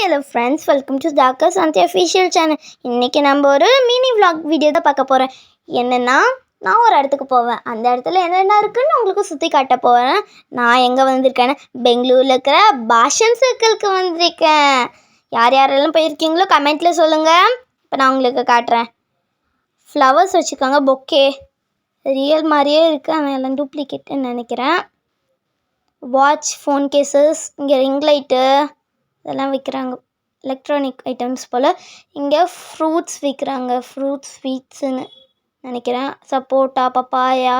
Hello friends, welcome to தாக்கா சாந்தி official channel. இன்றைக்கி நம்ம ஒரு மினி விளாக் வீடியோ தான் பார்க்க போகிறேன். என்னென்னா, நான் ஒரு இடத்துக்கு போவேன். அந்த இடத்துல என்னென்ன இருக்குதுன்னு உங்களுக்கு சுற்றி காட்ட போகிறேன். நான் எங்கே வந்திருக்கேன்னா, பெங்களூரில் இருக்கிற பாஷன் சர்க்கிளுக்கு வந்திருக்கேன். யார் யாரெல்லாம் போயிருக்கீங்களோ கமெண்ட்டில் சொல்லுங்கள். இப்போ நான் உங்களுக்கு காட்டுறேன். ஃப்ளவர்ஸ் வச்சுருக்காங்க, பொக்கே ரியல் மாதிரியே இருக்குது, ஆனால் எல்லாம் டூப்ளிகேட்டுன்னு நினைக்கிறேன். வாட்ச், ஃபோன் கேஸஸ், இங்கே ரிங் லைட்டு இதெல்லாம் விற்கிறாங்க. எலக்ட்ரானிக் ஐட்டம்ஸ் போல். இங்கே ஃப்ரூட்ஸ் விற்கிறாங்க, ஃப்ரூட்ஸ் ஸ்வீட்ஸுன்னு நினைக்கிறேன். சப்போட்டா, பப்பாயா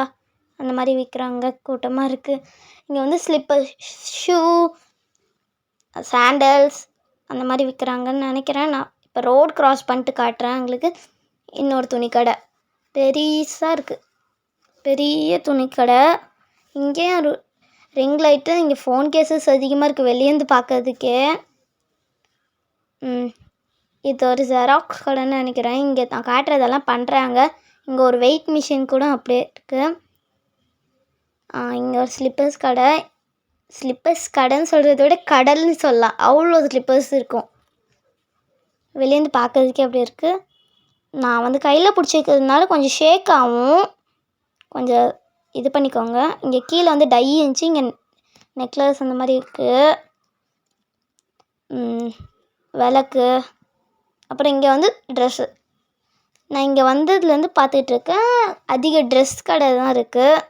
அந்த மாதிரி விற்கிறாங்க. கூட்டமாக இருக்குது. இங்கே வந்து ஸ்லிப்பர், ஷூ, சாண்டல்ஸ் அந்த மாதிரி விற்கிறாங்கன்னு நினைக்கிறேன். நான் இப்போ ரோட் க்ராஸ் பண்ணிட்டு காட்டுறேன் உங்களுக்கு. இன்னொரு துணிக்கடை பெருசாக இருக்குது, பெரிய துணிக்கடை. இங்கேயும் ஒரு ரிங் லைட்டு, இங்கே ஃபோன் கேஸஸ் அதிகமாக இருக்குது வெளியேந்து பார்க்கறதுக்கே. இது ஒரு ஜெராக்ஸ் கடைன்னு நினைக்கிறேன். இங்கே நான் காட்டுறதெல்லாம் பண்ணுறாங்க. இங்கே ஒரு வெயிட் மிஷின் கூட அப்படியே இருக்குது. இங்கே ஒரு ஸ்லிப்பர்ஸ் கடை. ஸ்லிப்பர்ஸ் கடைன்னு சொல்கிறத விட கடல்னு சொல்லலாம், அவ்வளோ ஸ்லிப்பர்ஸ் இருக்கும். வெளியேந்து பார்க்கறதுக்கே அப்படி இருக்குது. நான் வந்து கையில் பிடிச்சிக்கிறதுனால கொஞ்சம் ஷேக் ஆகும், கொஞ்சம் இது பண்ணிக்கோங்க. இங்கே கீழே வந்து டை இருந்துச்சு, இங்கே நெக்லஸ் அந்த மாதிரி இருக்குது. விளக்கு, அப்புறம் இங்கே வந்து ட்ரெஸ்ஸு. நான் இங்கே வந்ததுலேருந்து பார்த்துட்ருக்கேன், அதிக ட்ரெஸ் கடை தான் இருக்குது.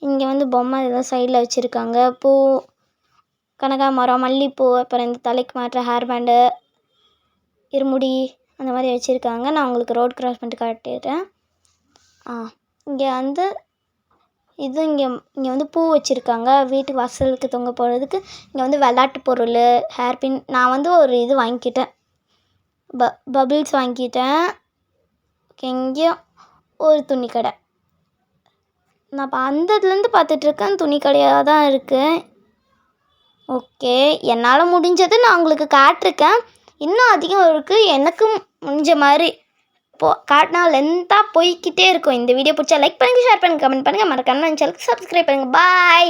இங்கே வந்து பொம்மை இதெல்லாம் சைடில் வச்சுருக்காங்க. பூ, கனகாமரம், மல்லிகைப்பூ, அப்புறம் இந்த தலைக்கு மாட்டுற ஹேர் பேண்டு, இருமுடி அந்த மாதிரி வச்சுருக்காங்க. நான் உங்களுக்கு ரோட் கிராஸ் பண்ணிட்டு காட்டிடுறேன். இங்கே வந்து இது இங்கே வந்து பூ வச்சுருக்காங்க, வீட்டுக்கு வாசலுக்கு தொங்க போடுறதுக்கு. இங்கே வந்து விளாட்டு பொருள், ஹேர் பின். நான் வந்து ஒரு இது வாங்கிக்கிட்டேன், பபிள்ஸ் வாங்கிக்கிட்டேன். எங்கேயும் ஒரு துணி கடை. நான் இப்போ அந்ததுலேருந்து பார்த்துட்ருக்கேன், துணி கடையாக தான் இருக்குது. ஓகே, என்னால் முடிஞ்சது நான் உங்களுக்கு காட்டிருக்கேன். இன்னும் அதிகம் இருக்குது, எனக்கும் முடிஞ்ச மாதிரி காட்டினா லென்த்தாக போய்கிட்டே இருக்கும். இந்த வீடியோ பிடிச்சா லைக் பண்ணுங்கள், ஷேர் பண்ணுங்கள், கமெண்ட் பண்ணுங்கள், மறக்காம சேனலுக்கு சப்ஸ்கிரைப் பண்ணுங்கள். பாய்.